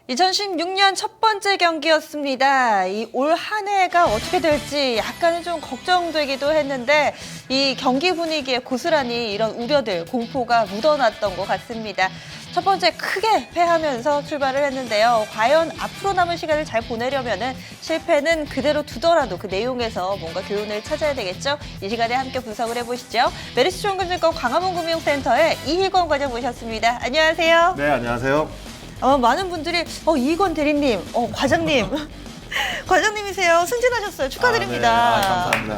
2016년 첫 번째 경기였습니다. 이 올 한 해가 어떻게 될지 약간은 좀 걱정되기도 했는데 이 경기 분위기에 고스란히 이런 우려들, 공포가 묻어났던 것 같습니다. 첫 번째 크게 패하면서 출발을 했는데요. 과연 앞으로 남은 시간을 잘 보내려면은 실패는 그대로 두더라도 그 내용에서 뭔가 교훈을 찾아야 되겠죠? 이 시간에 함께 분석을 해보시죠. 메리츠 좋은금융권 광화문금융센터의 이희권 과장 모셨습니다. 안녕하세요. 네, 안녕하세요. 많은 분들이 이희권 대리님, 과장님, 과장님이세요. 승진하셨어요. 축하드립니다. 감사합니다.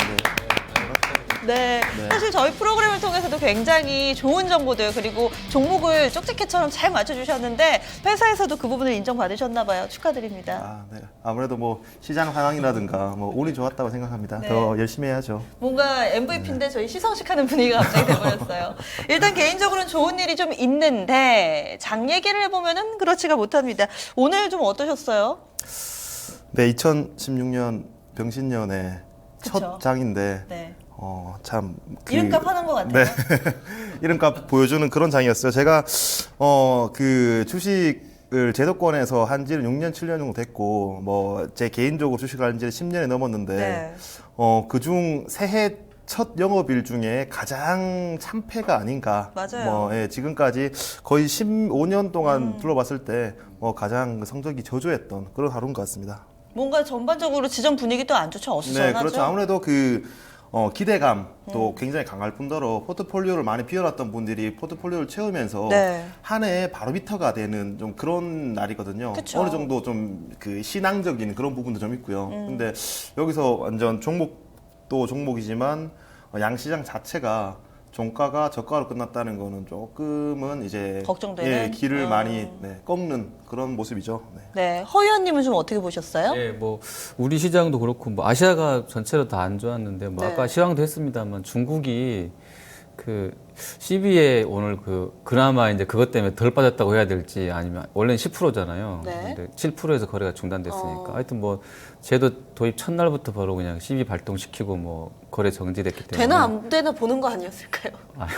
네. 사실 저희 프로그램을 통해서도 굉장히 좋은 정보들 그리고 종목을 쪽집게처럼 잘 맞춰주셨는데 회사에서도 그 부분을 인정받으셨나 봐요. 축하드립니다. 네. 아무래도 뭐 시장 상황이라든가 뭐 운이 좋았다고 생각합니다. 네. 더 열심히 해야죠. 뭔가 MVP인데 저희 시상식 하는 분위기가 갑자기 돼버렸어요. 일단 개인적으로는 좋은 일이 좀 있는데 장 얘기를 해보면은 그렇지가 못합니다. 오늘 좀 어떠셨어요? 네, 2016년 병신년의 그쵸. 첫 장인데 네. 참 이름값 하는 것 같아요. 네. 이름값 보여주는 그런 장이었어요. 제가 그 주식을 제도권에서 한 지는 6년, 7년 정도 됐고 뭐 제 개인적으로 주식을 한 지는 10년이 넘었는데 네. 그중 새해 첫 영업일 중에 가장 참패가 아닌가. 맞아요. 예, 지금까지 거의 15년 동안 둘러봤을 때 가장 성적이 저조했던 그런 하루인 것 같습니다. 뭔가 전반적으로 지점 분위기도 안 좋죠. 어수선하죠. 네, 그렇죠. 아무래도 기대감 또 굉장히 강할 뿐더러 포트폴리오를 많이 비워놨던 분들이 포트폴리오를 채우면서 네. 한 해의 바로미터가 되는 좀 그런 날이거든요. 그쵸. 어느 정도 좀 그 신앙적인 그런 부분도 좀 있고요. 근데 여기서 완전 종목도 종목이지만 양시장 자체가 종가가 저가로 끝났다는 거는 조금은 이제 걱정되는? 길을 많이 꺾는 그런 모습이죠. 네. 네, 허 의원님은 좀 어떻게 보셨어요? 예, 뭐 우리 시장도 그렇고 뭐 아시아가 전체로 다 안 좋았는데 뭐 네. 아까 시황도 했습니다만 중국이 그 CB에 오늘 그나마 이제 그것 때문에 덜 빠졌다고 해야 될지 아니면 원래는 10%잖아요. 네. 근데 7%에서 거래가 중단됐으니까 하여튼 뭐 제도 도입 첫날부터 바로 그냥 CB 발동시키고 뭐 거래 정지됐기 때문에 되나 안 되나 보는 거 아니었을까요? 아유,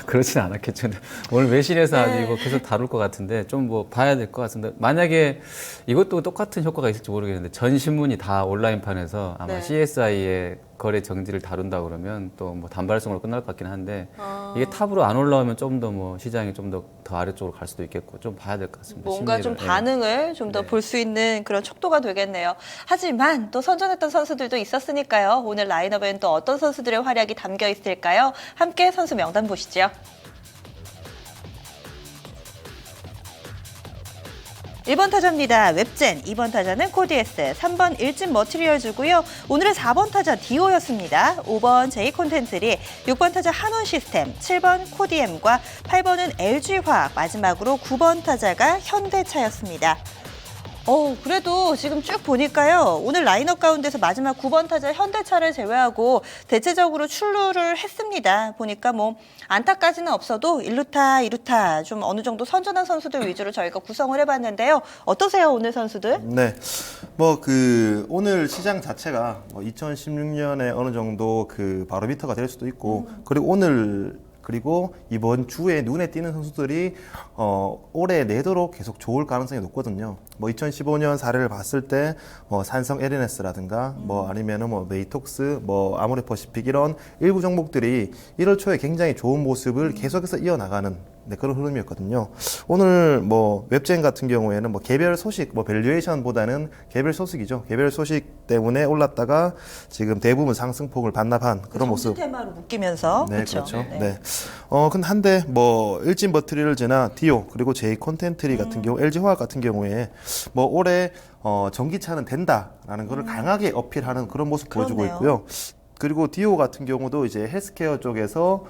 그렇진 않았겠죠. 근데 오늘 외신에서 아주 네. 이거 계속 다룰 것 같은데 좀 뭐 봐야 될 것 같은데 만약에 이것도 똑같은 효과가 있을지 모르겠는데 전 신문이 다 온라인판에서 아마 네. CSI의 거래 정지를 다룬다 그러면 또 뭐 단발성으로 끝날 것 같긴 한데 이게 탑으로 안 올라오면 좀 더 뭐 시장이 좀 더 아래쪽으로 갈 수도 있겠고 좀 봐야 될 것 같습니다. 뭔가 좀 심리를. 예. 반응을 좀 더 네. 볼 수 있는 그런 촉도가 되겠네요. 하지만 또 선전했던 선수들도 있었으니까요. 오늘 라인업에는 또 어떤 선수들의 활약이 담겨 있을까요? 함께 선수 명단 보시죠. 1번 타자입니다. 웹젠, 2번 타자는 코디에스, 3번 일진 머티리얼즈고요. 오늘의 4번 타자 디오였습니다. 5번 제이콘텐트리, 6번 타자 한원시스템, 7번 코디엠과 8번은 LG화학, 마지막으로 9번 타자가 현대차였습니다. 그래도 지금 쭉 보니까요. 오늘 라인업 가운데서 마지막 9번 타자 현대차를 제외하고 대체적으로 출루를 했습니다. 보니까 뭐 안타까지는 없어도 1루타, 2루타 좀 어느 정도 선전한 선수들 위주로 저희가 구성을 해봤는데요. 어떠세요, 오늘 선수들? 네. 오늘 시장 자체가 2016년에 어느 정도 바로미터가 될 수도 있고, 그리고 이번 주에 눈에 띄는 선수들이 올해 내도록 계속 좋을 가능성이 높거든요. 2015년 사례를 봤을 때 산성 LNS라든가 아니면은 메이톡스, 아모레퍼시픽 이런 일부 종목들이 1월 초에 굉장히 좋은 모습을 계속해서 이어나가는 그런 흐름이었거든요. 오늘 웹젠 같은 경우에는 개별 소식, 밸류에이션보다는 개별 소식이죠. 개별 소식 때문에 올랐다가 지금 대부분 상승폭을 반납한 그런 모습. 테마로 묶이면서 네, 그렇죠. 네. 네. 근데 한데 일진 버트리얼즈나 디오 그리고 제이 콘텐트리 같은 경우, LG화학 같은 경우에 올해 전기차는 된다라는 거를 강하게 어필하는 그런 모습 보여주고 그렇네요. 있고요. 그리고 디오 같은 경우도 이제 헬스케어 쪽에서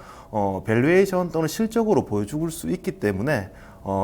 밸류에이션 또는 실적으로 보여줄 수 있기 때문에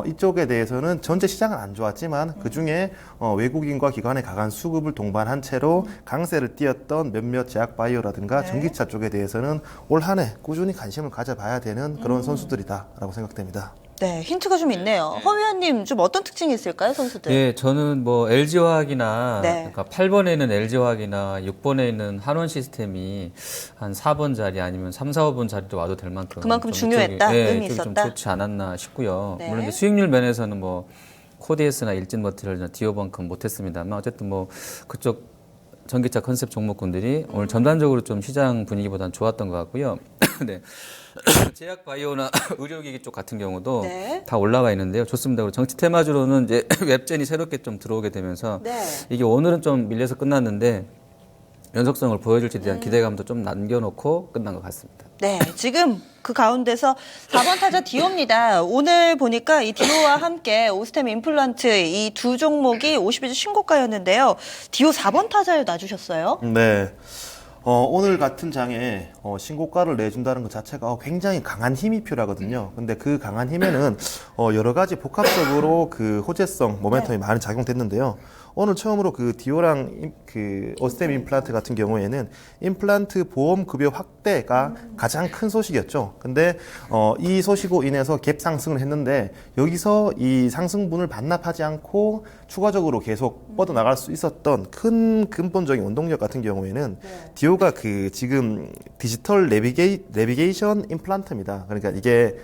이쪽에 대해서는 전체 시장은 안 좋았지만 그 중에 외국인과 기관의 강한 수급을 동반한 채로 강세를 띄었던 몇몇 제약 바이오라든가 네. 전기차 쪽에 대해서는 올 한 해 꾸준히 관심을 가져봐야 되는 그런 선수들이다라고 생각됩니다. 네, 힌트가 좀 있네요. 허 위원님 좀 어떤 특징이 있을까요, 선수들? 예, 저는 LG화학이나 네. 그러니까 8번에는 LG화학이나 6번에는 한원 시스템이 한 4번 자리 아니면 3, 4, 5번 자리도 와도 될 만큼 그만큼 좀 중요했다, 이쪽이, 의미 이쪽이 좀 있었다? 좋지 않았나 싶고요. 네. 물론 이제 수익률 면에서는 코디에스나 일진 머티리얼이나 디오번크는 못했습니다만 어쨌든 뭐 그쪽 전기차 컨셉 종목군들이 오늘 전반적으로 좀 시장 분위기보다는 좋았던 것 같고요. 네. 제약 바이오나 의료기기 쪽 같은 경우도 네. 다 올라와 있는데요. 좋습니다. 그리고 정치 테마주로는 이제 웹젠이 새롭게 좀 들어오게 되면서 네. 이게 오늘은 좀 밀려서 끝났는데 연속성을 보여줄지에 대한 기대감도 좀 남겨놓고 끝난 것 같습니다. 네, 지금 그 가운데서 4번 타자 디오입니다. 오늘 보니까 이 디오와 함께 오스템 임플란트 이 두 종목이 52주 신고가였는데요. 디오 4번 타자를 놔주셨어요. 네. 오늘 같은 장에 신고가를 내준다는 것 자체가 굉장히 강한 힘이 필요하거든요. 근데 그 강한 힘에는 여러 가지 복합적으로 그 호재성, 모멘텀이 많이 작용됐는데요. 오늘 처음으로 그 디오랑 그 오스템 임플란트 같은 경우에는 임플란트 보험 급여 확대가 가장 큰 소식이었죠. 근데 이 소식으로 인해서 갭 상승을 했는데 여기서 이 상승분을 반납하지 않고 추가적으로 계속 뻗어나갈 수 있었던 큰 근본적인 원동력 같은 경우에는 디오가 그 지금 디지털 내비게이션 임플란트입니다. 그러니까 이게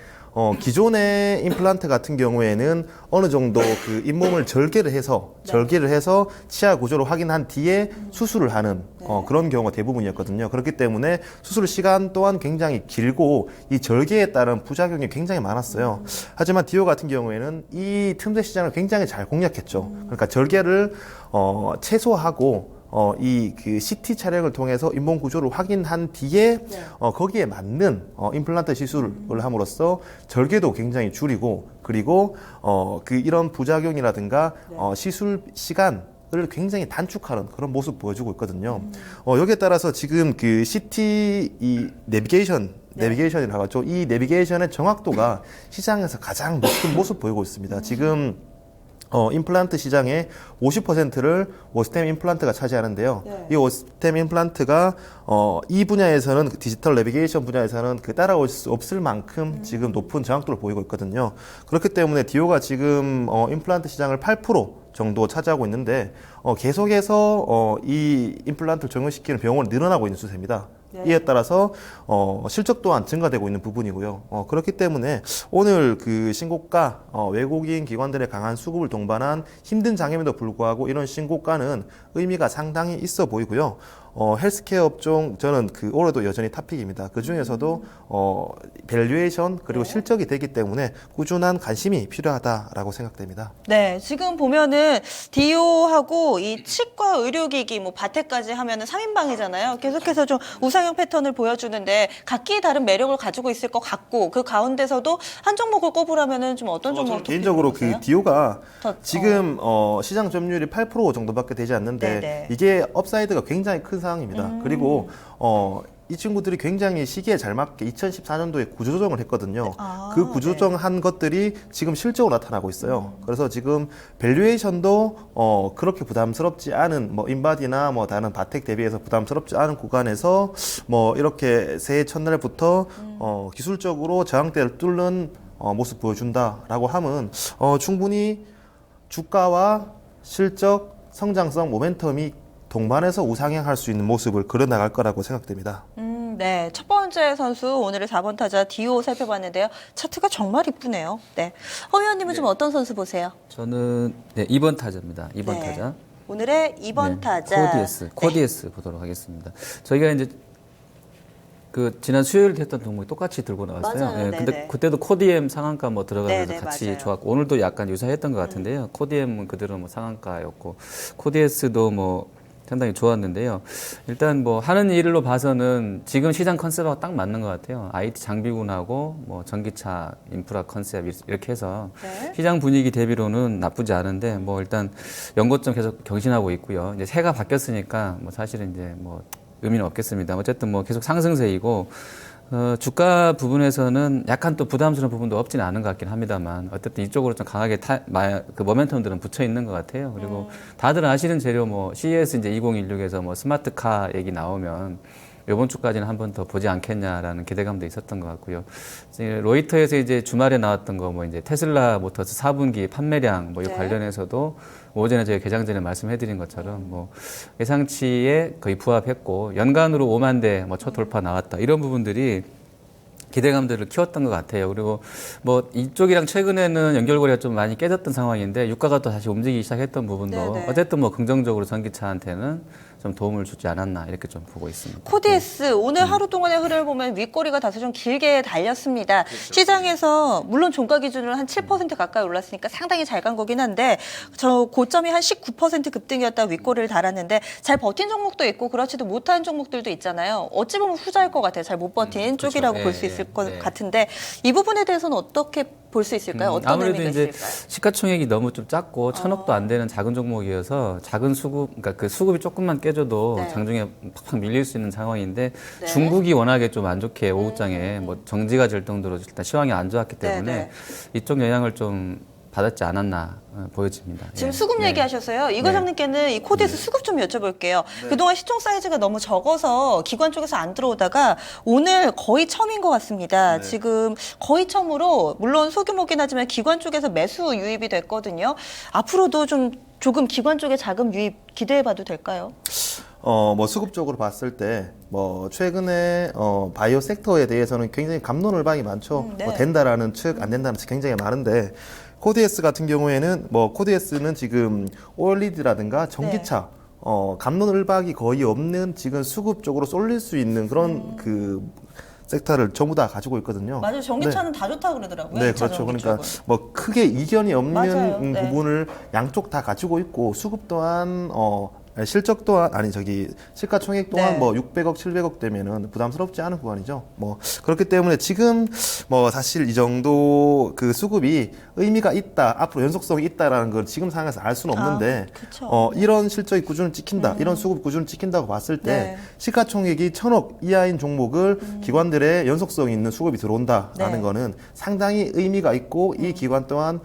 기존의 임플란트 같은 경우에는 어느 정도 그 잇몸을 절개를 해서 치아 구조를 확인한 뒤에 수술을 하는 그런 경우가 대부분이었거든요. 그렇기 때문에 수술 시간 또한 굉장히 길고 이 절개에 따른 부작용이 굉장히 많았어요. 하지만 디오 같은 경우에는 이 틈새 시장을 굉장히 잘 공략했죠. 그러니까 절개를 최소화하고 이 그 CT 촬영을 통해서 잇몸 구조를 확인한 뒤에 거기에 맞는 임플란트 시술을 함으로써 절개도 굉장히 줄이고 그리고 그 이런 부작용이라든가 시술 시간 을 굉장히 단축하는 그런 모습 보여주고 있거든요. 여기에 따라서 지금 그 CT 이 내비게이션이라고 하죠. 이 내비게이션의 정확도가 시장에서 가장 높은 모습 보이고 있습니다. 지금 임플란트 시장의 50%를 오스템 임플란트가 차지하는데요. 이 오스템 임플란트가 이 분야에서는 디지털 내비게이션 분야에서는 그 따라올 수 없을 만큼 지금 높은 정확도를 보이고 있거든요. 그렇기 때문에 디오가 지금 임플란트 시장을 8% 정도 차지하고 있는데 계속해서 이 임플란트를 적용시키는 병원이 늘어나고 있는 추세입니다. 이에 따라서 실적 또한 증가되고 있는 부분이고요. 그렇기 때문에 오늘 그 신고가 외국인 기관들의 강한 수급을 동반한 힘든 장임에도 불구하고 이런 신고가는 의미가 상당히 있어 보이고요. 헬스케어 업종 저는 그 올해도 여전히 탑픽입니다. 그 중에서도 밸류에이션 그리고 실적이 되기 때문에 꾸준한 관심이 필요하다라고 생각됩니다. 네, 지금 보면은 디오하고 이 치과 의료기기 뭐 바테까지 하면은 3인방이잖아요. 계속해서 좀 우상향 패턴을 보여주는데 각기 다른 매력을 가지고 있을 것 같고 그 가운데서도 한 종목을 꼽으라면은 좀 어떤 종목을 개인적으로 그 디오가 더, 지금 시장 점유율이 8% 정도밖에 되지 않는데 네네. 이게 업사이드가 굉장히 큰 상황입니다. 그리고 이 친구들이 굉장히 시기에 잘 맞게 2014년도에 구조조정을 했거든요. 그 구조조정한 것들이 지금 실적으로 나타나고 있어요. 그래서 지금 밸류에이션도 그렇게 부담스럽지 않은 뭐 인바디나 뭐 다른 바텍 대비해서 부담스럽지 않은 구간에서 뭐 이렇게 새해 첫날부터 기술적으로 저항대를 뚫는 모습 보여준다라고 하면 충분히 주가와 실적, 성장성, 모멘텀이 동반해서 우상향할 수 있는 모습을 그려나갈 거라고 생각됩니다. 네, 첫 번째 선수 오늘의 4번 타자 디오 살펴봤는데요. 차트가 정말 이쁘네요. 네, 허 의원님은 좀 어떤 선수 보세요? 저는 2번 타자입니다. 2번 네. 타자. 오늘의 2번 타자 코디에스 보도록 하겠습니다. 저희가 이제 그 지난 수요일 했던 종목이 똑같이 들고 나왔어요. 맞아요. 예, 근데 네네. 그때도 코디엠 상한가 뭐 들어가면서 네네, 같이 맞아요. 좋았고 오늘도 약간 유사했던 것 같은데요. 코디엠은 그대로 뭐 상한가였고 코디에스도 뭐 상당히 좋았는데요. 일단 뭐 하는 일로 봐서는 지금 시장 컨셉하고 딱 맞는 것 같아요. IT 장비군하고 뭐 전기차 인프라 컨셉 이렇게 해서 네. 시장 분위기 대비로는 나쁘지 않은데 뭐 일단 연고점 계속 경신하고 있고요. 이제 새가 바뀌었으니까 뭐 사실은 이제 뭐 의미는 없겠습니다. 어쨌든 뭐 계속 상승세이고 주가 부분에서는 약간 또 부담스러운 부분도 없지는 않은 것 같긴 합니다만 어쨌든 이쪽으로 좀 강하게 그 모멘텀들은 붙여 있는 것 같아요. 그리고 다들 아시는 재료 뭐 CES 이제 2016에서 뭐 스마트카 얘기 나오면 이번 주까지는 한 번 더 보지 않겠냐라는 기대감도 있었던 것 같고요. 이제 로이터에서 이제 주말에 나왔던 거 뭐 이제 테슬라 모터스 4분기 판매량 뭐 이 네. 관련해서도 오전에 저희 개장 전에 말씀해드린 것처럼 뭐 예상치에 거의 부합했고 연간으로 5만 대 뭐 첫 돌파 나왔다 이런 부분들이 기대감들을 키웠던 것 같아요. 그리고 뭐 이쪽이랑 최근에는 연결고리가 좀 많이 깨졌던 상황인데 유가가 또 다시 움직이기 시작했던 부분도 네네. 어쨌든 뭐 긍정적으로 전기차한테는 좀 도움을 주지 않았나 이렇게 좀 보고 있습니다. 코디에스 오늘 하루 동안의 흐름을 보면 윗꼬리가 다소 좀 길게 달렸습니다. 시장에서 물론 종가 기준으로 한 7% 가까이 올랐으니까 상당히 잘 간 거긴 한데 저 고점이 한 19% 급등이었다 윗꼬리를 달았는데 잘 버틴 종목도 있고 그렇지도 못한 종목들도 있잖아요. 어찌 보면 후자일 것 같아요. 잘 못 버틴 그렇죠. 쪽이라고 네, 볼 수 네, 있을 것 네. 같은데 이 부분에 대해서는 어떻게 볼 수 있을까요? 어떤 아무래도 의미가 이제 있을까요? 시가총액이 너무 좀 작고 1,000억도 안 되는 작은 종목이어서 작은 수급, 그러니까 그 수급이 조금만 깨져도 네. 장중에 팍팍 밀릴 수 있는 상황인데 네. 중국이 워낙에 좀 안 좋게 오후장에 뭐 정지가 될 정도로 일단 시황이 안 좋았기 때문에 네, 네. 이쪽 영향을 좀 받았지 않았나 보여집니다. 지금 예. 수급 네. 얘기하셨어요. 이 과장님께는 이 코디에서 수급 좀 여쭤볼게요. 그동안 시총 사이즈가 너무 적어서 기관 쪽에서 안 들어오다가 오늘 거의 처음인 것 같습니다. 지금 거의 처음으로 물론 소규모긴 하지만 기관 쪽에서 매수 유입이 됐거든요. 앞으로도 좀 조금 기관 쪽의 자금 유입 기대해봐도 될까요? 뭐 수급적으로 봤을 때, 뭐 최근에 바이오 섹터에 대해서는 굉장히 갑론을박이 많죠. 네. 뭐 된다라는 측, 안 된다는 측 굉장히 많은데, 코디에스 같은 경우에는 뭐 코디에스는 지금 오일리드라든가 전기차, 갑론을박이 거의 없는 지금 수급 쪽으로 쏠릴 수 있는 그런 그 섹터를 전부 다 가지고 있거든요. 맞아요. 전기차는 다 좋다 그러더라고요. 네, 이차 그렇죠. 전기 그러니까 쪽은. 뭐 크게 이견이 없는 맞아요. 네. 부분을 양쪽 다 가지고 있고 수급 또한 실적 또한 아니 저기 시가총액 또한 네. 뭐 600억, 700억 되면은 부담스럽지 않은 구간이죠. 뭐 그렇기 때문에 지금 뭐 사실 이 정도 그 수급이 의미가 있다, 앞으로 연속성이 있다라는 걸 지금 상황에서 알 수는 없는데 그쵸. 이런 실적의 구조를 찍힌다, 이런 수급 구조를 찍힌다고 봤을 때 네. 시가총액이 1,000억 이하인 종목을 기관들의 연속성이 있는 수급이 들어온다라는 네. 거는 상당히 의미가 있고 이 기관 또한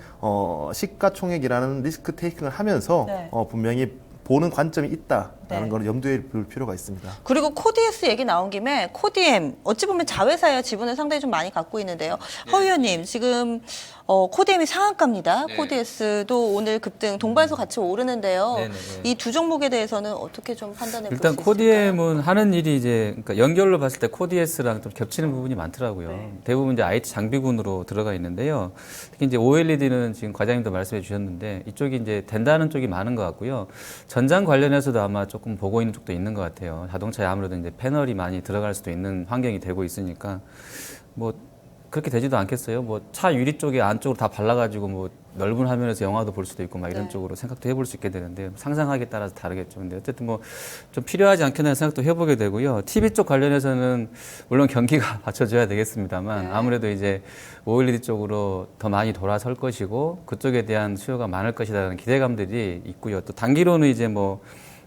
시가총액이라는 리스크 테이킹을 하면서 네. 분명히 보는 관점이 있다라는 네. 걸 염두에 둘 필요가 있습니다. 그리고 코디에스 얘기 나온 김에 코디엠 어찌 보면 자회사의 지분을 상당히 좀 많이 갖고 있는데요. 허 의원님 지금 코디엠이 상한가입니다. 코디에스도 오늘 급등 동반해서 같이 오르는데요. 네, 네, 네. 이 두 종목에 대해서는 어떻게 좀 판단해 볼 수 일단 있을까요? 코디엠은 하는 일이 이제 그러니까 연결로 봤을 때 코디에스랑 좀 겹치는 부분이 많더라고요. 네. 대부분 이제 IT 장비군으로 들어가 있는데요. 특히 이제 OLED는 지금 과장님도 말씀해 주셨는데 이쪽이 이제 된다는 쪽이 많은 것 같고요. 전장 관련해서도 아마 조금 보고 있는 쪽도 있는 것 같아요. 자동차에 아무래도 이제 패널이 많이 들어갈 수도 있는 환경이 되고 있으니까 뭐 그렇게 되지도 않겠어요. 뭐 차 유리 쪽에 안쪽으로 다 발라가지고 뭐 넓은 화면에서 영화도 볼 수도 있고 막 이런 네. 쪽으로 생각도 해볼 수 있게 되는데 상상하기에 따라서 다르겠죠. 근데 어쨌든 뭐 좀 필요하지 않겠나 생각도 해보게 되고요. TV 쪽 관련해서는 물론 경기가 받쳐줘야 되겠습니다만 네. 아무래도 이제 OLED 쪽으로 더 많이 돌아설 것이고 그쪽에 대한 수요가 많을 것이라는 기대감들이 있고요. 또 단기로는 이제 뭐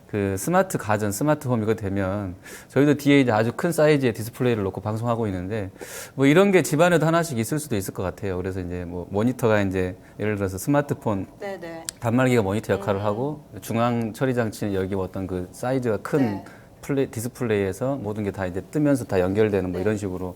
그 스마트 가전, 스마트홈 이거 되면 저희도 뒤에 이제 아주 큰 사이즈의 디스플레이를 놓고 방송하고 있는데 뭐 이런 게 집안에도 하나씩 있을 수도 있을 것 같아요. 그래서 이제 뭐 모니터가 이제 예를 들어서 스마트폰 네네. 단말기가 모니터 역할을 하고 중앙 처리 장치는 여기 어떤 그 사이즈가 큰 네. 디스플레이에서 모든 게 다 이제 뜨면서 다 연결되는 뭐 네. 이런 식으로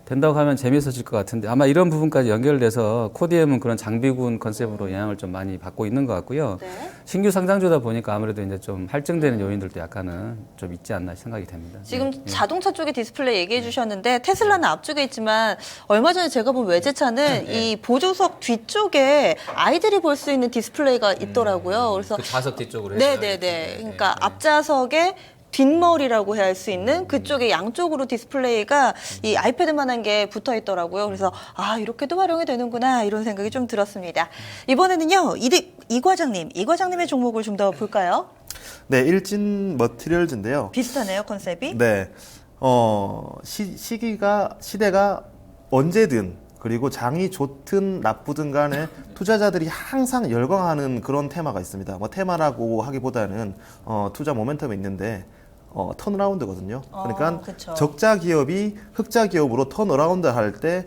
된다고 하면 재미있어질 것 같은데 아마 이런 부분까지 연결돼서 코디엠은 그런 장비군 컨셉으로 영향을 좀 많이 받고 있는 것 같고요. 네. 신규 상장주다 보니까 아무래도 이제 좀 할증되는 요인들도 약간은 좀 있지 않나 생각이 됩니다. 지금 자동차 쪽에 디스플레이 얘기해 주셨는데 테슬라는 앞쪽에 있지만 얼마 전에 제가 본 외제차는 이 보조석 뒤쪽에 아이들이 볼 수 있는 디스플레이가 있더라고요. 그래서 그 좌석 뒤쪽으로 네네네. 그러니까 앞좌석에 뒷머리라고 해야 할 수 있는 그쪽에 양쪽으로 디스플레이가 이 아이패드만한 게 붙어 있더라고요. 그래서 아 이렇게도 활용이 되는구나 이런 생각이 좀 들었습니다. 이번에는요 이 과장님의 종목을 좀 더 볼까요? 네, 일진 머티리얼즈인데요. 비슷하네요 컨셉이. 네, 시대가 언제든 그리고 장이 좋든 나쁘든 간에 투자자들이 항상 열광하는 그런 테마가 있습니다. 뭐 테마라고 하기보다는 투자 모멘텀이 있는데 턴어라운드거든요. 그러니까 그쵸. 적자 기업이 흑자 기업으로 턴어라운드 할 때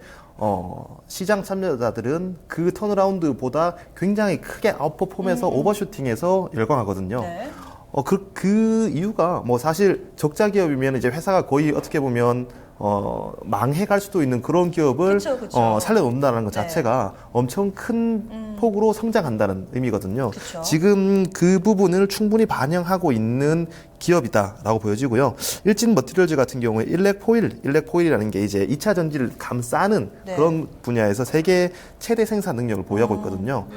시장 참여자들은 그 턴어라운드보다 굉장히 크게 아웃퍼폼해서 오버슈팅해서 열광하거든요. 네. 그 이유가 뭐 사실 적자 기업이면 이제 회사가 거의 어떻게 보면 망해갈 수도 있는 그런 기업을 그쵸. 살려놓는다는 것 네. 자체가 엄청 큰 폭으로 성장한다는 의미거든요. 그쵸. 지금 그 부분을 충분히 반영하고 있는 기업이다라고 보여지고요. 일진 머티리얼즈 같은 경우에 일렉포일이라는 게 이제 2차 전지를 감싸는 네. 그런 분야에서 세계 최대 생산 능력을 보유하고 있거든요.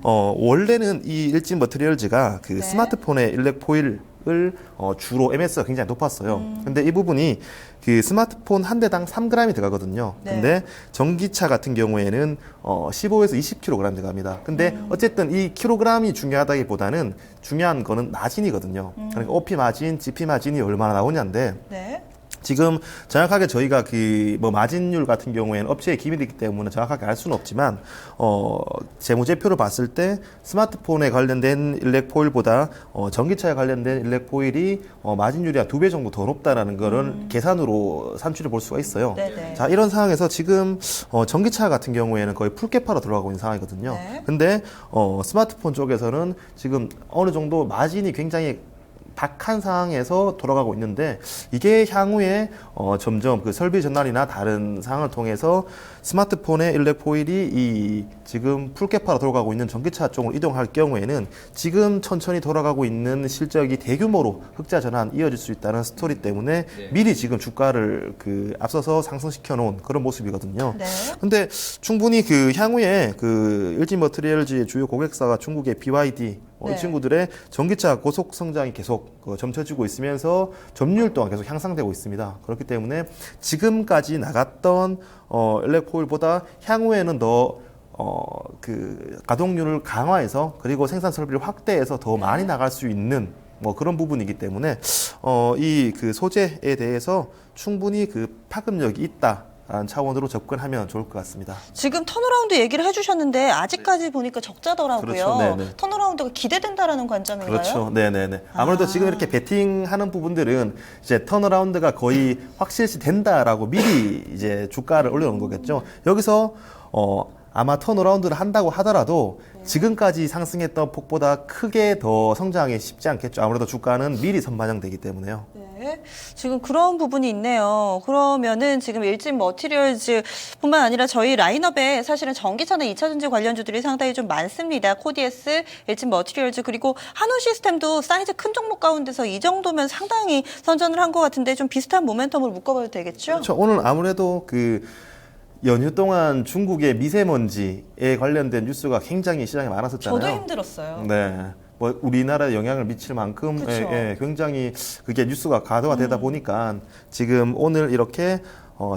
원래는 이 일진 머티리얼즈가 그 네. 스마트폰의 일렉포일을 주로 MS가 굉장히 높았어요. 근데 이 부분이 그 스마트폰 한 대당 3g이 들어가거든요. 네. 근데 전기차 같은 경우에는 15에서 20kg 들어갑니다. 근데 어쨌든 이 킬로그램이 중요하다기보다는 중요한 거는 마진이거든요. 그러니까 OP 마진, GP 마진이 얼마나 나오냐인데 네. 지금 정확하게 저희가 그 뭐 마진율 같은 경우에는 업체의 기밀이기 때문에 정확하게 알 수는 없지만 재무제표를 봤을 때 스마트폰에 관련된 일렉포일보다 전기차에 관련된 일렉포일이 마진율이 한 2배 정도 더 높다라는 거를 계산으로 산출해 볼 수가 있어요. 네네. 자, 이런 상황에서 지금 전기차 같은 경우에는 거의 풀개파로 들어가고 있는 상황이거든요. 네. 근데 스마트폰 쪽에서는 지금 어느 정도 마진이 굉장히 박한 상황에서 돌아가고 있는데 이게 향후에 점점 그 설비 전환이나 다른 상황을 통해서 스마트폰의 일렉포일이 이 지금 풀개파로 돌아가고 있는 전기차 쪽으로 이동할 경우에는 지금 천천히 돌아가고 있는 실적이 대규모로 흑자 전환 이어질 수 있다는 스토리 때문에 미리 지금 주가를 그 앞서서 상승시켜 놓은 그런 모습이거든요. 네. 근데 충분히 그 향후에 그 일진 머티리얼즈의 주요 고객사가 중국의 BYD 네. 이 친구들의 전기차 고속 성장이 계속 점쳐지고 있으면서 점유율 또한 계속 향상되고 있습니다. 그렇기 때문에 지금까지 나갔던 일렉포일보다 향후에는 더 그 가동률을 강화해서 그리고 생산 설비를 확대해서 더 많이 나갈 수 있는 뭐 그런 부분이기 때문에 이 그 소재에 대해서 충분히 그 파급력이 있다. 라는 차원으로 접근하면 좋을 것 같습니다. 지금 턴어라운드 얘기를 해주셨는데 아직까지 보니까 적자더라고요. 그렇죠. 네네. 턴어라운드가 기대된다라는 관점인가요? 그렇죠. 네네네. 아무래도 지금 이렇게 베팅하는 부분들은 이제 턴어라운드가 거의 확실시 된다라고 미리 이제 주가를 올려놓은 거겠죠. 여기서 아마 턴어라운드를 한다고 하더라도 지금까지 상승했던 폭보다 크게 더 성장하기 쉽지 않겠죠. 아무래도 주가는 미리 선반영되기 때문에요. 네, 지금 그런 부분이 있네요. 그러면은 지금 일진 머티리얼즈뿐만 아니라 저희 라인업에 사실은 전기차나 2차 전지 관련주들이 상당히 좀 많습니다. 코디에스, 일진 머티리얼즈 그리고 한우 시스템도 사이즈 큰 종목 가운데서 이 정도면 상당히 선전을 한 것 같은데 좀 비슷한 모멘텀을 묶어봐도 되겠죠? 그렇죠. 오늘 아무래도 그 연휴 동안 중국의 미세먼지에 관련된 뉴스가 굉장히 시장에 많았었잖아요. 저도 힘들었어요. 네. 뭐 우리나라에 영향을 미칠 만큼 그쵸. 굉장히 그게 뉴스가 가도가 되다 보니까 지금 오늘 이렇게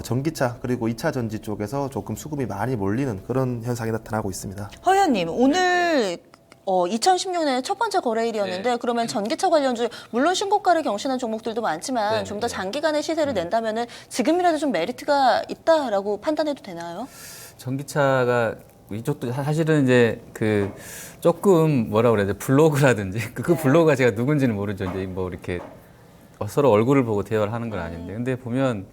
전기차 그리고 2차 전지 쪽에서 조금 수급이 많이 몰리는 그런 현상이 나타나고 있습니다. 허 의원님, 오늘 2016년에 첫 번째 거래일이었는데 그러면 전기차 관련주 물론 신고가를 경신한 종목들도 많지만 좀 더 장기간의 시세를 낸다면은 지금이라도 좀 메리트가 있다라고 판단해도 되나요? 전기차가 이쪽도 사실은 이제 그 조금 뭐라 그래야 돼 블로그라든지 그 블로그가 제가 누군지는 모르죠. 이제 뭐 이렇게 서로 얼굴을 보고 대화를 하는 건 아닌데 근데 보면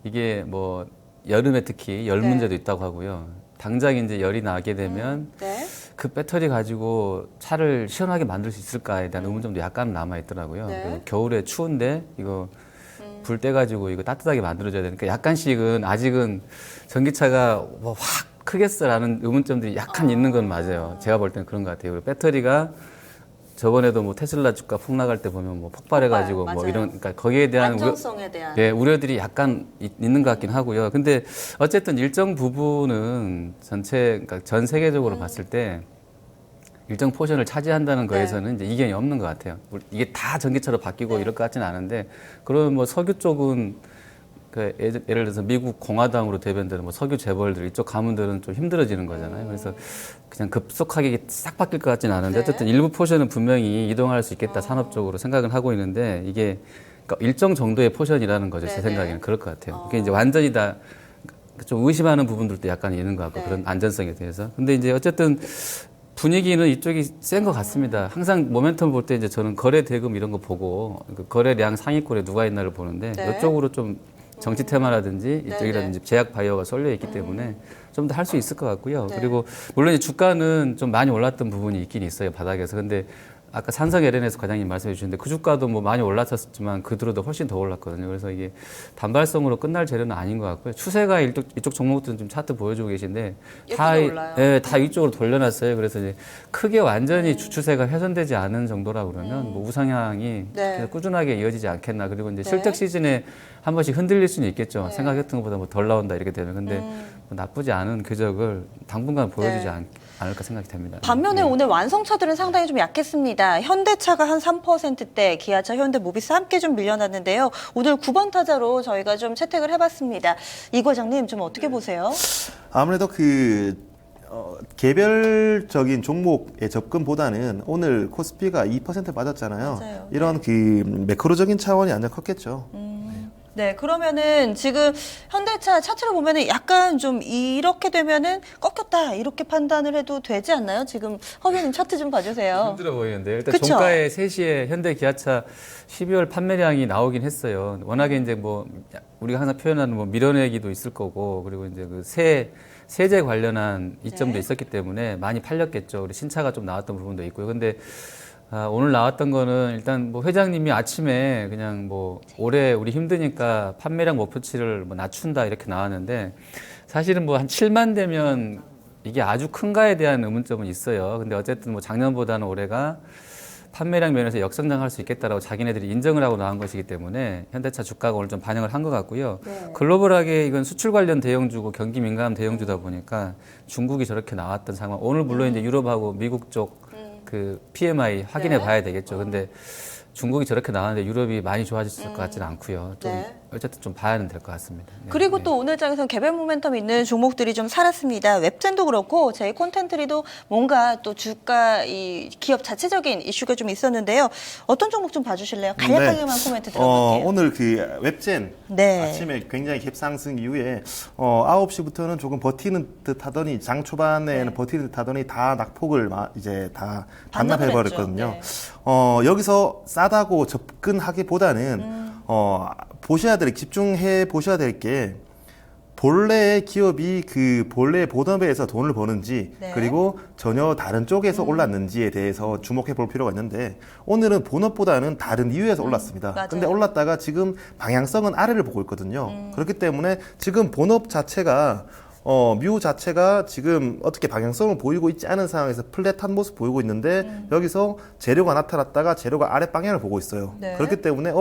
이게 뭐 여름에 특히 열 네. 문제도 있다고 하고요. 당장 이제 열이 나게 되면 네. 그 배터리 가지고 차를 시원하게 만들 수 있을까에 대한 의문점도 약간 남아 있더라고요. 네. 그리고 겨울에 추운데 이거 불 떼가지고 이거 따뜻하게 만들어줘야 되니까 약간씩은 아직은 전기차가 뭐 확 크겠어라는 의문점들이 약간 있는 건 맞아요. 제가 볼 때는 그런 것 같아요. 그리고 배터리가 저번에도 뭐 테슬라 주가 폭락할 때 보면 뭐 폭발해가지고 폭발, 뭐 맞아요. 이런 그러니까 거기에 대한 안정성에 대한. 예, 우려들이 약간 있는 것 같긴 하고요. 근데 어쨌든 일정 부분은 그러니까 전 세계적으로 봤을 때 일정 포션을 차지한다는 거에서는 이제 이견이 없는 것 같아요. 이게 다 전기차로 바뀌고 이럴 것 같지는 않은데, 그러면 뭐 석유 쪽은 그 예를 들어서 미국 공화당으로 대변되는 뭐 석유 재벌들 이쪽 가문들은 좀 힘들어지는 거잖아요. 그래서 그냥 급속하게 싹 바뀔 것 같지는 않은데 어쨌든 일부 포션은 분명히 이동할 수 있겠다 산업적으로 생각은 하고 있는데 이게 그러니까 일정 정도의 포션이라는 거죠. 제 생각에는 그럴 것 같아요. 그게 이제 완전히 다 좀 의심하는 부분들도 약간 있는 것 같고 그런 안전성에 대해서. 근데 이제 어쨌든 분위기는 이쪽이 센 것 같습니다. 항상 모멘텀 볼 때 이제 저는 거래 대금 이런 거 보고 그 거래량 상위권에 누가 있나를 보는데 이쪽으로 좀 정치 테마라든지 이쪽이라든지 제약 바이오가 쏠려 있기 때문에 좀 더 할 수 있을 것 같고요. 그리고 물론 이 주가는 좀 많이 올랐던 부분이 있긴 있어요, 바닥에서. 근데 아까 산성 LN에서 과장님 말씀해 주셨는데 그 주가도 뭐 많이 올랐었지만 그 뒤로도 훨씬 더 올랐거든요. 그래서 이게 단발성으로 끝날 재료는 아닌 것 같고요. 추세가 이쪽 종목들은 좀 차트 보여주고 계신데 올라요. 예, 다 이쪽으로 돌려놨어요. 그래서 이제 크게 완전히 주추세가 훼손되지 않은 정도라 그러면 뭐 우상향이 네. 계속 꾸준하게 이어지지 않겠나. 그리고 이제 네. 실적 시즌에 한 번씩 흔들릴 수는 있겠죠. 생각했던 것보다 뭐 덜 나온다 이렇게 되면. 근데 뭐 나쁘지 않은 궤적을 당분간 보여주지 네. 않을까 생각이 됩니다. 반면에 네. 오늘 완성차들은 상당히 좀 약했습니다. 현대차가 한 3%대, 기아차, 현대, 모비스 함께 좀 밀려났는데요. 오늘 9번 타자로 저희가 좀 채택을 해봤습니다. 이 과장님 좀 어떻게 보세요? 아무래도 개별적인 종목의 접근보다는 오늘 코스피가 2% 빠졌잖아요. 맞아요. 이런 매크로적인 차원이 완전 컸겠죠. 네, 그러면은 지금 현대차 차트를 보면은 약간 좀 이렇게 되면은 꺾였다 이렇게 판단을 해도 되지 않나요? 지금 허기님 차트 좀 봐주세요. 힘들어 보이는데 일단 그쵸? 종가에 3시에 현대 기아차 12월 판매량이 나오긴 했어요. 워낙에 이제 뭐 우리가 항상 표현하는 뭐 밀어내기도 있을 거고 그리고 이제 그 세제 관련한 이점도 네. 있었기 때문에 많이 팔렸겠죠. 우리 신차가 좀 나왔던 부분도 있고요. 근데 오늘 나왔던 거는 일단 뭐 회장님이 아침에 그냥 뭐 올해 우리 힘드니까 판매량 목표치를 뭐 낮춘다 이렇게 나왔는데 사실은 뭐 한 7만 되면 이게 아주 큰가에 대한 의문점은 있어요. 근데 어쨌든 뭐 작년보다는 올해가 판매량 면에서 역성장할 수 있겠다라고 자기네들이 인정을 하고 나온 것이기 때문에 현대차 주가가 오늘 좀 반영을 한 것 같고요. 네. 글로벌하게 이건 수출 관련 대형주고 경기 민감 대형주다 보니까 중국이 저렇게 나왔던 상황. 오늘 물론 이제 유럽하고 미국 쪽 그 PMI 확인해 네. 봐야 되겠죠. 근데 중국이 저렇게 나왔는데 유럽이 많이 좋아졌을 것 같지는 않고요. 좀 네. 어쨌든 좀 봐야는 될 것 같습니다. 네. 그리고 네. 또 오늘 장에서는 개별 모멘텀 있는 종목들이 좀 살았습니다. 웹젠도 그렇고 저희 콘텐츠리도 뭔가 또 주가 이 기업 자체적인 이슈가 좀 있었는데요. 어떤 종목 좀 봐주실래요? 간략하게만 코멘트 들어볼게요. 오늘 웹젠 네. 아침에 굉장히 갭상승 이후에 9시부터는 조금 버티는 듯 하더니 장 초반에는 네. 버티는 듯 하더니 다 낙폭을 이제 다 반납을 반납해버렸거든요. 했죠. 여기서 싸다고 접근하기보다는 보셔야 될, 집중해 보셔야 될 게 본래의 기업이 본래 본업에서 돈을 버는지 네. 그리고 전혀 다른 쪽에서 올랐는지에 대해서 주목해 볼 필요가 있는데 오늘은 본업보다는 다른 이유에서 올랐습니다. 맞아요. 근데 올랐다가 지금 방향성은 아래를 보고 있거든요. 그렇기 때문에 지금 본업 자체가 뮤 자체가 지금 어떻게 방향성을 보이고 있지 않은 상황에서 플랫한 모습 보이고 있는데 여기서 재료가 나타났다가 재료가 아래 방향을 보고 있어요. 네. 그렇기 때문에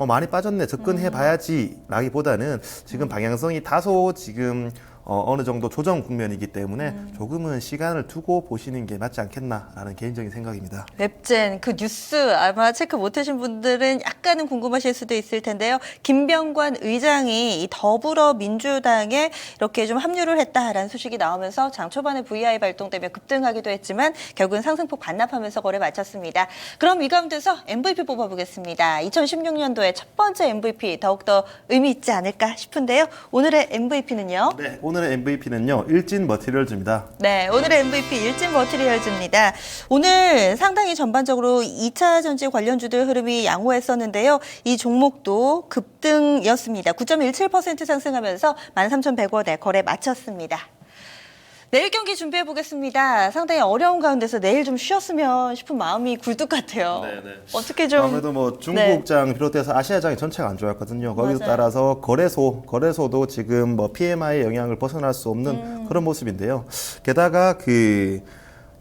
많이 빠졌네 접근해 봐야지 라기보다는 지금 방향성이 다소 지금 어느 정도 조정 국면이기 때문에 조금은 시간을 두고 보시는 게 맞지 않겠나라는 개인적인 생각입니다. 웹젠 그 뉴스 아마 체크 못하신 분들은 약간은 궁금하실 수도 있을 텐데요. 김병관 의장이 이 더불어민주당에 이렇게 좀 합류를 했다라는 소식이 나오면서 장 초반에 VI 발동되며 급등하기도 했지만 결국은 상승폭 반납하면서 거래 마쳤습니다. 그럼 이 가운데서 MVP 뽑아보겠습니다. 2016년도에 첫 번째 MVP 더욱더 의미 있지 않을까 싶은데요. 오늘의 MVP는요? 네, 오늘의 MVP는요 일진 머티리얼즈입니다. 네, 오늘의 MVP 일진 머티리얼즈입니다. 오늘 상당히 전반적으로 2차 전지 관련주들 흐름이 양호했었는데요. 이 종목도 급등이었습니다. 9.17% 상승하면서 13,100원에 거래 마쳤습니다. 내일 경기 준비해 보겠습니다. 상당히 어려운 가운데서 내일 좀 쉬었으면 싶은 마음이 굴뚝 같아요. 네네. 어떻게 좀 아무래도 뭐 중국장 비롯해서 아시아장이 전체가 안 좋았거든요. 거기에 맞아요. 따라서 거래소도 지금 뭐 PMI의 영향을 벗어날 수 없는 그런 모습인데요. 게다가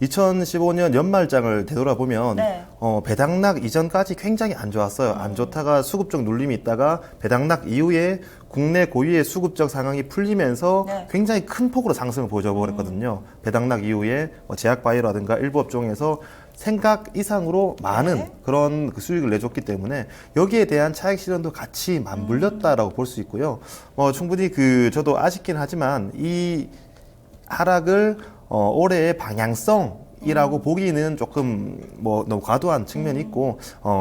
2015년 연말장을 되돌아보면 네. 배당락 이전까지 굉장히 안 좋았어요. 안 좋다가 수급적 눌림이 있다가 배당락 이후에 국내 고유의 수급적 상황이 풀리면서 네. 굉장히 큰 폭으로 상승을 보여버렸거든요. 배당락 이후에 제약바이오라든가 일부 업종에서 생각 이상으로 많은 네. 그런 수익을 내줬기 때문에 여기에 대한 차익 실현도 같이 맞물렸다라고 볼 수 있고요. 충분히 저도 아쉽긴 하지만 이 하락을 올해의 방향성이라고 보기는 조금 너무 과도한 측면이 있고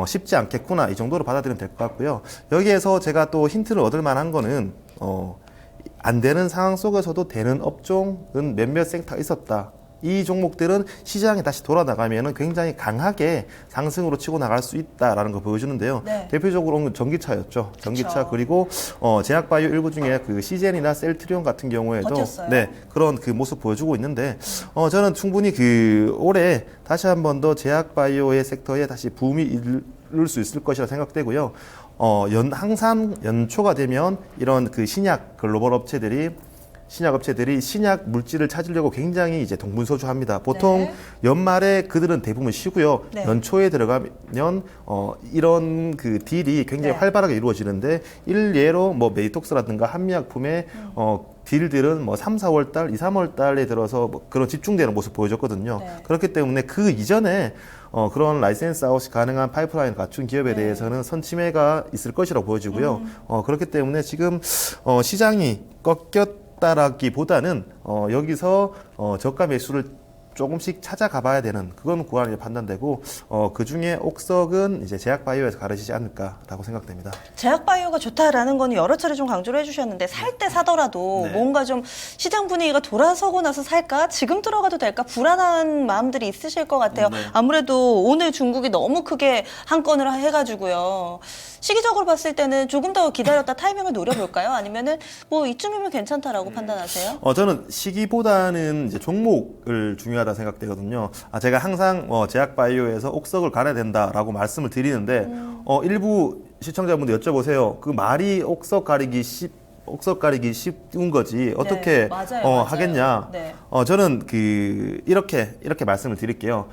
쉽지 않겠구나 이 정도로 받아들이면 될 것 같고요. 여기에서 제가 또 힌트를 얻을 만한 거는 안 되는 상황 속에서도 되는 업종은 몇몇 섹터가 있었다. 이 종목들은 시장에 다시 돌아나가면 굉장히 강하게 상승으로 치고 나갈 수 있다라는 걸 보여주는데요. 네. 대표적으로 전기차였죠. 전기차 그쵸. 그리고 제약바이오 일부 중에 그 시젠이나 셀트리온 같은 경우에도 버텼어요. 네, 그런 그 모습 보여주고 있는데 저는 충분히 올해 다시 한 번 더 제약바이오의 섹터에 다시 붐이 이룰 수 있을 것이라 생각되고요. 항상 연초가 되면 이런 그 신약 글로벌 업체들이 신약 물질을 찾으려고 굉장히 이제 동분서주합니다. 보통 네. 연말에 그들은 대부분 쉬고요. 네. 연초에 들어가면 이런 그 딜이 굉장히 네. 활발하게 이루어지는데 일례로 뭐 메이톡스라든가 한미약품의 딜들은 뭐 3, 4월 달, 2, 3월 달에 들어서 뭐 그런 집중되는 모습 보여줬거든요. 네. 그렇기 때문에 그 이전에 그런 라이센스 아웃이 가능한 파이프라인을 갖춘 기업에 네. 대해서는 선침해가 있을 것이라고 보여지고요. 그렇기 때문에 지금 시장이 꺾였다라기보다는 여기서 저가 매수를 조금씩 찾아가 봐야 되는 그건 구간이 판단되고 그 중에 옥석은 이제 제약바이오에서 가려지지 않을까라고 생각됩니다. 제약바이오가 좋다라는 거는 여러 차례 좀 강조를 해주셨는데 살 때 사더라도 네. 뭔가 좀 시장 분위기가 돌아서고 나서 살까? 지금 들어가도 될까? 불안한 마음들이 있으실 것 같아요. 네. 아무래도 오늘 중국이 너무 크게 한 건을 해가지고요. 시기적으로 봤을 때는 조금 더 기다렸다 타이밍을 노려볼까요? 아니면은 뭐 이쯤이면 괜찮다라고 판단하세요? 저는 시기보다는 이제 종목을 중요하다 생각되거든요. 제가 항상 제약바이오에서 옥석을 가려야 된다라고 말씀을 드리는데 일부 시청자분들 여쭤보세요. 그 말이 옥석 가리기 쉬운 거지 어떻게 맞아요. 하겠냐? 네. 저는 이렇게 말씀을 드릴게요.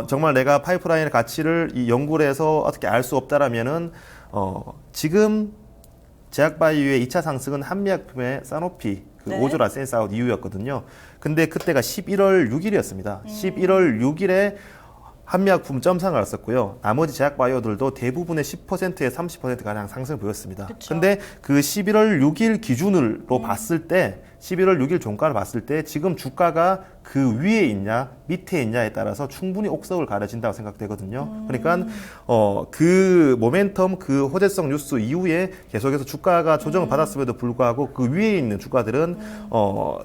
정말 내가 파이프라인의 가치를 이 연구를 해서 어떻게 알 수 없다라면은 지금 제약바이오의 2차 상승은 한미약품의 사노피 네. 5조 라센스 아웃 이후였거든요. 근데 그때가 11월 6일이었습니다. 11월 6일에 한미약품 점상을 왔었고요. 나머지 제약바이오들도 대부분의 10%에 30%가량 상승을 보였습니다. 그쵸. 근데 그 11월 6일 기준으로 봤을 때 11월 6일 종가를 봤을 때 지금 주가가 그 위에 있냐 밑에 있냐에 따라서 충분히 옥석을 가려진다고 생각되거든요. 그러니까 그 모멘텀 그 호재성 뉴스 이후에 계속해서 주가가 조정을 받았음에도 불구하고 그 위에 있는 주가들은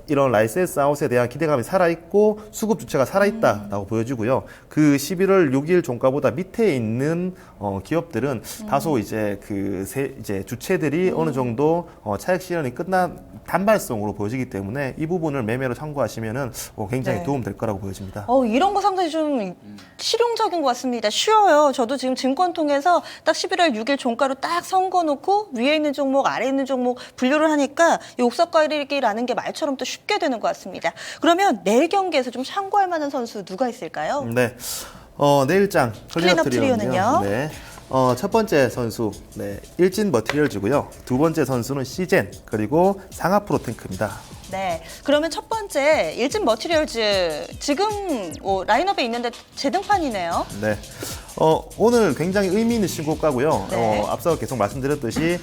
이런 라이센스 아웃에 대한 기대감이 살아있고 수급 주체가 살아있다라고 보여지고요. 그 11월 6일 종가보다 밑에 있는 기업들은 다소 이제 이제 주체들이 어느 정도 차익 실현이 끝난 단발성으로 보여지기 때문에 이 부분을 매매로 참고하시면은 굉장히 네. 도움될 거라고 보여집니다. 이런 거 상당히 좀 실용적인 것 같습니다. 쉬워요. 저도 지금 증권통해서 딱 11월 6일 종가로 딱 선거놓고 위에 있는 종목, 아래에 있는 종목 분류를 하니까 이 옥석가리기라는 게 말처럼 또 쉽게 되는 것 같습니다. 그러면 내일 경기에서 좀 참고할 만한 선수 누가 있을까요? 네. 내일장 클린업 트리오는요? 네. 첫 번째 선수 일진 머티리얼즈고요. 두 번째 선수는 시젠 그리고 상하프로탱크입니다. 네. 그러면 첫 번째 일진 머티리얼즈 지금 라인업에 있는데 재등판이네요. 네. 오늘 굉장히 의미 있는 신고가고요. 네. 앞서 계속 말씀드렸듯이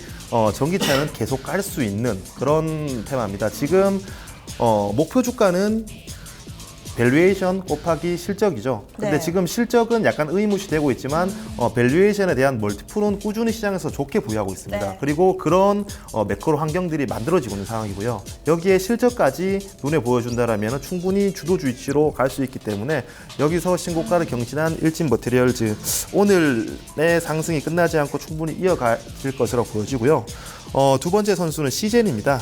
전기차는 계속 깔 수 있는 그런 테마입니다. 지금 목표 주가는 밸류에이션 곱하기 실적이죠. 근데 네. 지금 실적은 약간 의무시되고 있지만 밸류에이션에 대한 멀티플은 꾸준히 시장에서 좋게 부여하고 있습니다. 네. 그리고 그런 매크로 환경들이 만들어지고 있는 상황이고요. 여기에 실적까지 눈에 보여준다라면 충분히 주도주의치로 갈 수 있기 때문에 여기서 신고가를 경신한 일진 머티리얼즈 오늘의 상승이 끝나지 않고 충분히 이어갈 것이라고 보여지고요. 두 번째 선수는 시젠입니다.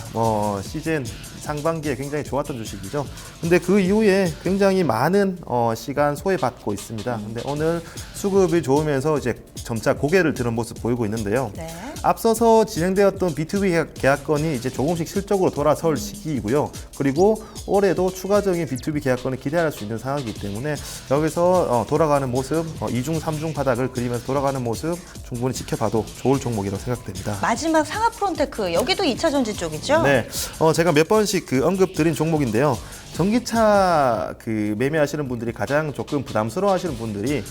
시젠 상반기에 굉장히 좋았던 주식이죠. 근데 그 이후에 굉장히 많은 시간 소외받고 있습니다. 근데 오늘 수급이 좋으면서 이제 점차 고개를 드는 모습 보이고 있는데요. 네. 앞서서 진행되었던 B2B 계약건이 이제 조금씩 실적으로 돌아설 시기이고요. 그리고 올해도 추가적인 B2B 계약건을 기대할 수 있는 상황이기 때문에 여기서 돌아가는 모습, 2중, 3중 바닥을 그리면서 돌아가는 모습 충분히 지켜봐도 좋을 종목이라고 생각됩니다. 마지막 상하프론테크 여기도 2차 전지 쪽이죠? 네, 제가 몇 번씩 언급드린 종목인데요. 전기차 매매하시는 분들이 가장 조금 부담스러워하시는 분들이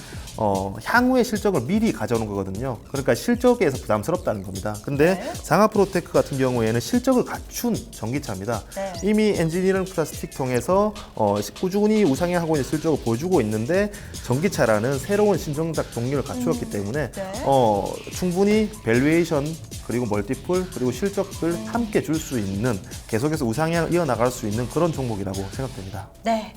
향후의 실적을 미리 가져오는 거거든요. 그러니까 실적에서 부담스럽다는 겁니다. 근데 네. 상하프로테크 같은 경우에는 실적을 갖춘 전기차입니다. 네. 이미 엔지니어링 플라스틱 통해서 꾸준히 우상향하고 있는 실적을 보여주고 있는데 전기차라는 새로운 신정작 동력을 갖추었기 때문에 네. 충분히 밸류에이션 그리고 멀티플 그리고 실적을 함께 줄 수 있는 계속해서 우상향을 이어나갈 수 있는 그런 종목이라고 생각됩니다. 네.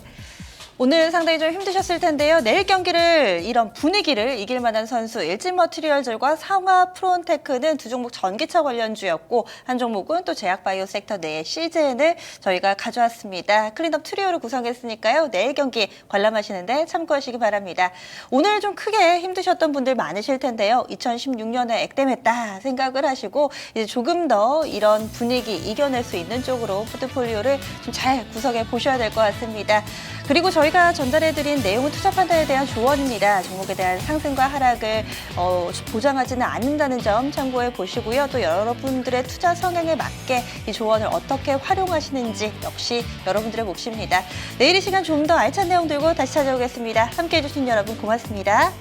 오늘 상당히 좀 힘드셨을 텐데요. 내일 경기를 이런 분위기를 이길 만한 선수 일진머티리얼즈과 상하 프론테크는 두 종목 전기차 관련주였고 한 종목은 또 제약바이오 섹터 내 시즌을 저희가 가져왔습니다. 클린업 트리오로 구성했으니까요. 내일 경기 관람하시는데 참고하시기 바랍니다. 오늘 좀 크게 힘드셨던 분들 많으실 텐데요. 2016년에 액땜했다 생각을 하시고 이제 조금 더 이런 분위기 이겨낼 수 있는 쪽으로 포트폴리오를 좀 잘 구성해 보셔야 될 것 같습니다. 그리고 저희가 전달해드린 내용은 투자 판단에 대한 조언입니다. 종목에 대한 상승과 하락을 보장하지는 않는다는 점 참고해 보시고요. 또 여러분들의 투자 성향에 맞게 이 조언을 어떻게 활용하시는지 역시 여러분들의 몫입니다. 내일 이 시간 좀 더 알찬 내용 들고 다시 찾아오겠습니다. 함께해 주신 여러분 고맙습니다.